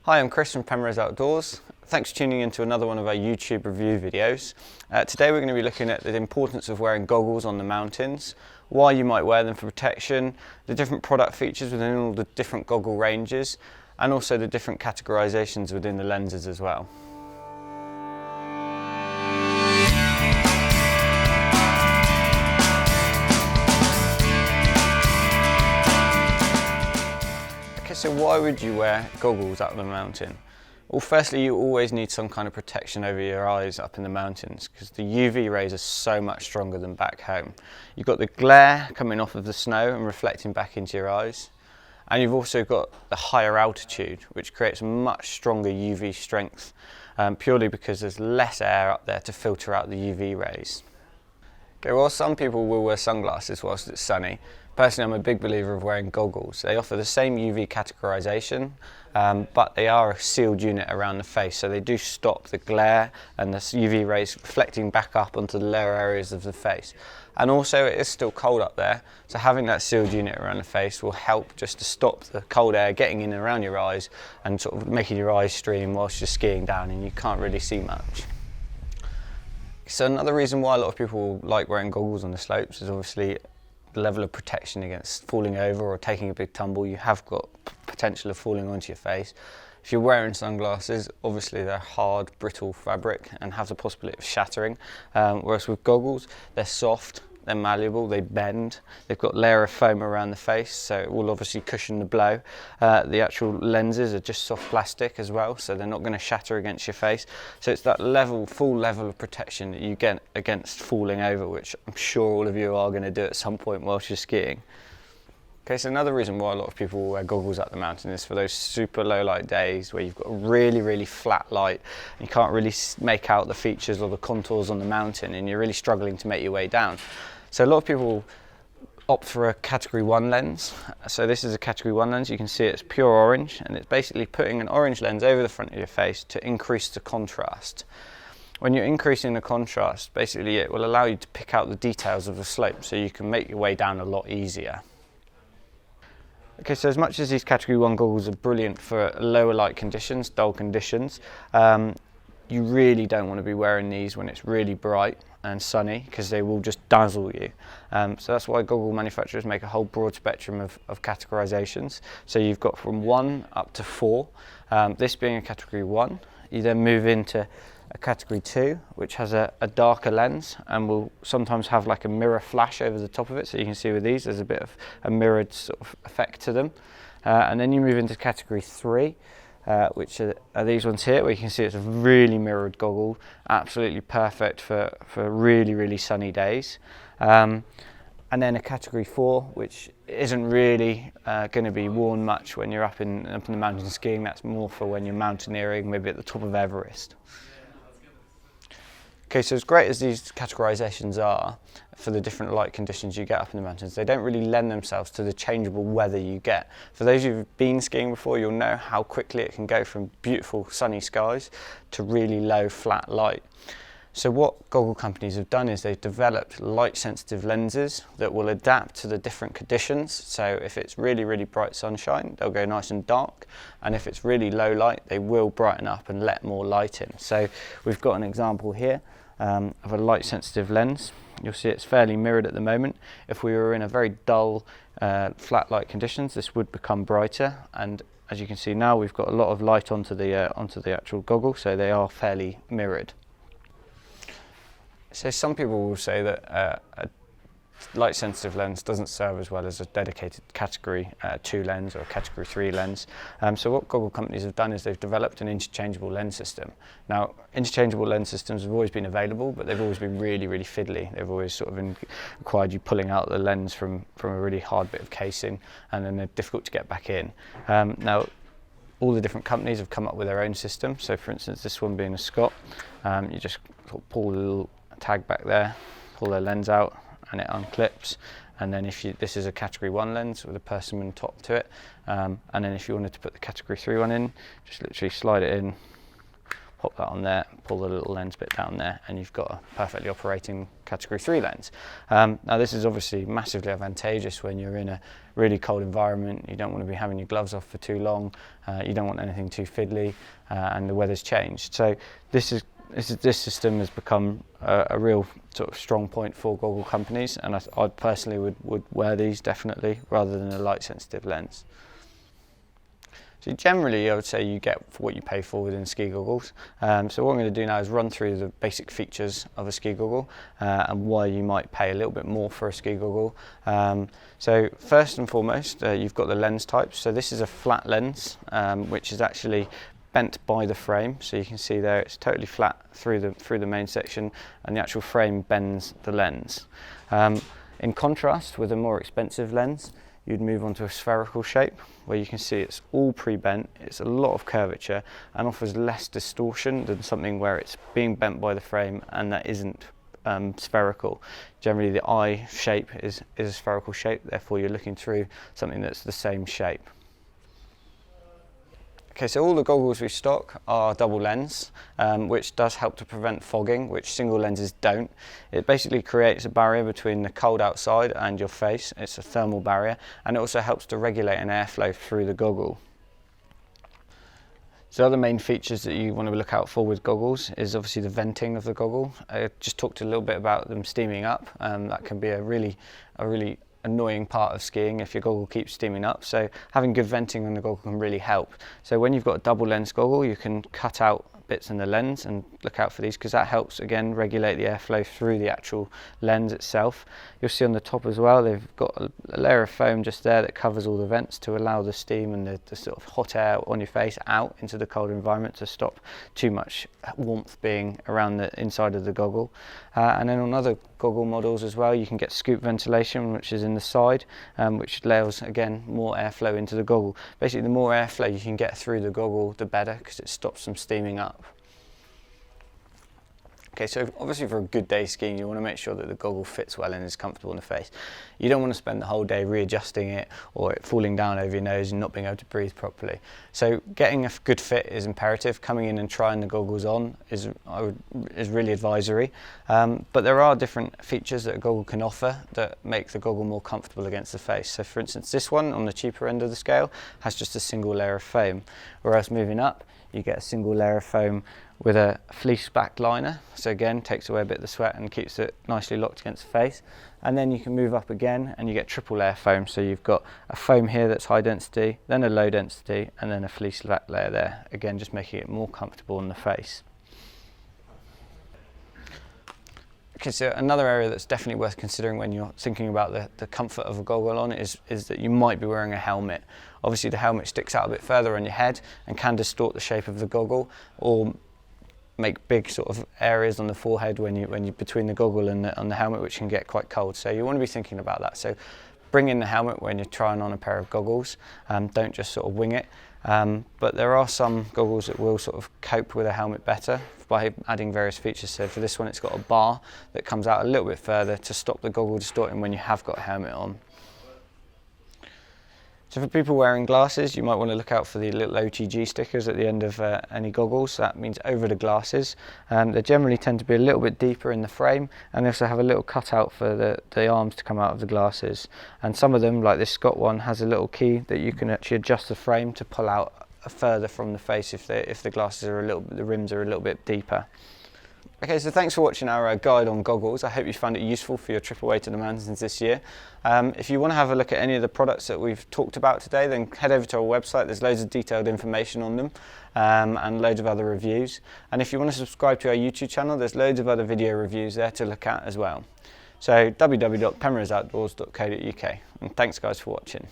Hi, I'm Chris from Penrose Outdoors. Thanks for tuning in to another one of our YouTube review videos. Today we're going to be looking at the importance of wearing goggles on the mountains, why you might wear them for protection, the different product features within all the different goggle ranges, and also the different categorizations within the lenses as well. Okay, so why would you wear goggles up the mountain? Well, firstly, you always need some kind of protection over your eyes up in the mountains because the UV rays are so much stronger than back home. You've got the glare coming off of the snow and reflecting back into your eyes. And you've also got the higher altitude, which creates much stronger UV strength, purely because there's less air up there to filter out the UV rays. Okay, well, some people will wear sunglasses whilst it's sunny. Personally, I'm a big believer of wearing goggles. They offer the same UV categorization, but they are a sealed unit around the face, so they do stop the glare and the UV rays reflecting back up onto the lower areas of the face. And also, it is still cold up there, so having that sealed unit around the face will help just to stop the cold air getting in and around your eyes and sort of making your eyes stream whilst you're skiing down and you can't really see much. So another reason why a lot of people like wearing goggles on the slopes is obviously the level of protection against falling over or taking a big tumble. You have got potential of falling onto your face. If you're wearing sunglasses, obviously they're hard, brittle fabric and have the possibility of shattering, whereas with goggles, they're soft, they're malleable, they bend, they've got a layer of foam around the face, so it will obviously cushion the blow. The actual lenses are just soft plastic as well, so they're not going to shatter against your face. So it's that full level of protection that you get against falling over, which I'm sure all of you are going to do at some point whilst you're skiing. Okay, so another reason why a lot of people wear goggles up the mountain is for those super low light days where you've got a really flat light and you can't really make out the features or the contours on the mountain and you're really struggling to make your way down. So a lot of people opt for a category 1 lens. So this is a category 1 lens. You can see it's pure orange and it's basically putting an orange lens over the front of your face to increase the contrast. When you're increasing the contrast, basically it will allow you to pick out the details of the slope so you can make your way down a lot easier. Okay, so as much as these category 1 goggles are brilliant for lower light conditions, dull conditions, you really don't want to be wearing these when it's really bright and sunny because they will just dazzle you. So that's why goggle manufacturers make a whole broad spectrum of categorizations. So you've got from 1 up to 4, this being a category 1. You then move into a category 2, which has a darker lens and will sometimes have like a mirror flash over the top of it. So you can see with these, there's a bit of a mirrored sort of effect to them. And then you move into category 3, which are these ones here, where you can see it's a really mirrored goggle, absolutely perfect for really sunny days. And then a category 4, which isn't really going to be worn much when you're up in the mountain skiing. That's more for when you're mountaineering, maybe at the top of Everest. Okay, so as great as these categorizations are for the different light conditions you get up in the mountains, they don't really lend themselves to the changeable weather you get. For those who've been skiing before, you'll know how quickly it can go from beautiful sunny skies to really low flat light. So what goggle companies have done is they've developed light-sensitive lenses that will adapt to the different conditions. So if it's really bright sunshine, they'll go nice and dark. And if it's really low light, they will brighten up and let more light in. So we've got an example here of a light-sensitive lens. You'll see it's fairly mirrored at the moment. If we were in a very dull, flat light conditions, this would become brighter. And as you can see now, we've got a lot of light onto the actual goggle, so they are fairly mirrored. So some people will say that a light-sensitive lens doesn't serve as well as a dedicated category 2 lens or a category 3 lens. So what goggle companies have done is they've developed an interchangeable lens system. Now, interchangeable lens systems have always been available, but they've always been really fiddly. They've always sort of required you pulling out the lens from a really hard bit of casing, and then they're difficult to get back in. Now, all the different companies have come up with their own system. So for instance, this one being a Scott, you just sort of pull the little tag back there, pull the lens out and it unclips, and then this is a category 1 lens with a persimmon top to it, and then if you wanted to put the category 3 one in, just literally slide it in, pop that on there, pull the little lens bit down there, and you've got a perfectly operating category 3 lens. Now this is obviously massively advantageous when you're in a really cold environment. You don't want to be having your gloves off for too long, you don't want anything too fiddly, and the weather's changed. So this system has become a real sort of strong point for goggle companies, and I personally would wear these definitely rather than a light sensitive lens. So generally I would say you get what you pay for within ski goggles. So what I'm going to do now is run through the basic features of a ski goggle and why you might pay a little bit more for a ski goggle. So first and foremost, you've got the lens types. So this is a flat lens, which is actually bent by the frame. So you can see there it's totally flat through the main section, and the actual frame bends the lens. In contrast with a more expensive lens, you'd move on to a spherical shape where you can see it's all pre-bent, it's a lot of curvature and offers less distortion than something where it's being bent by the frame and that isn't spherical. Generally the eye shape is a spherical shape, therefore you're looking through something that's the same shape. Okay, so all the goggles we stock are double lens, which does help to prevent fogging, which single lenses don't. It basically creates a barrier between the cold outside and your face. It's a thermal barrier, and it also helps to regulate an airflow through the goggle. So other main features that you want to look out for with goggles is obviously the venting of the goggle. I just talked a little bit about them steaming up. That can be a really annoying part of skiing if your goggle keeps steaming up, so having good venting on the goggle can really help. So when you've got a double lens goggle, you can cut out bits in the lens and look out for these, because that helps again regulate the airflow through the actual lens itself. You'll see on the top as well they've got a layer of foam just there that covers all the vents to allow the steam and the sort of hot air on your face out into the cold environment to stop too much warmth being around the inside of the goggle. And then on other goggle models as well you can get scoop ventilation, which is in the side, which allows again more airflow into the goggle. Basically the more airflow you can get through the goggle the better, because it stops them steaming up. Okay, so obviously for a good day skiing you want to make sure that the goggle fits well and is comfortable in the face. You don't want to spend the whole day readjusting it or it falling down over your nose and not being able to breathe properly. So getting a good fit is imperative. Coming in and trying the goggles on is really advisory. But there are different features that a goggle can offer that make the goggle more comfortable against the face. So for instance, this one on the cheaper end of the scale has just a single layer of foam, whereas moving up you get a single layer of foam with a fleece back liner, so again takes away a bit of the sweat and keeps it nicely locked against the face. And then you can move up again and you get triple layer foam, so you've got a foam here that's high density, then a low density, and then a fleece back layer there, again just making it more comfortable on the face. Okay, so another area that's definitely worth considering when you're thinking about the comfort of a goggle on is that you might be wearing a helmet. Obviously the helmet sticks out a bit further on your head and can distort the shape of the goggle, or make big sort of areas on the forehead when you between the goggle and the helmet, which can get quite cold. So you want to be thinking about that. So bring in the helmet when you're trying on a pair of goggles. Don't just sort of wing it. But there are some goggles that will sort of cope with a helmet better by adding various features. So for this one it's got a bar that comes out a little bit further to stop the goggle distorting when you have got a helmet on. So for people wearing glasses, you might want to look out for the little OTG stickers at the end of any goggles. That means over the glasses. They generally tend to be a little bit deeper in the frame, and they also have a little cutout for the arms to come out of the glasses. And some of them, like this Scott one, has a little key that you can actually adjust the frame to pull out further from the face if the glasses are the rims are a little bit deeper. Okay, so thanks for watching our guide on goggles. I hope you found it useful for your trip away to the mountains this year. If you want to have a look at any of the products that we've talked about today, then head over to our website. There's loads of detailed information on them and loads of other reviews. And if you want to subscribe to our YouTube channel, there's loads of other video reviews there to look at as well. So www.penroseoutdoors.co.uk, and thanks guys for watching.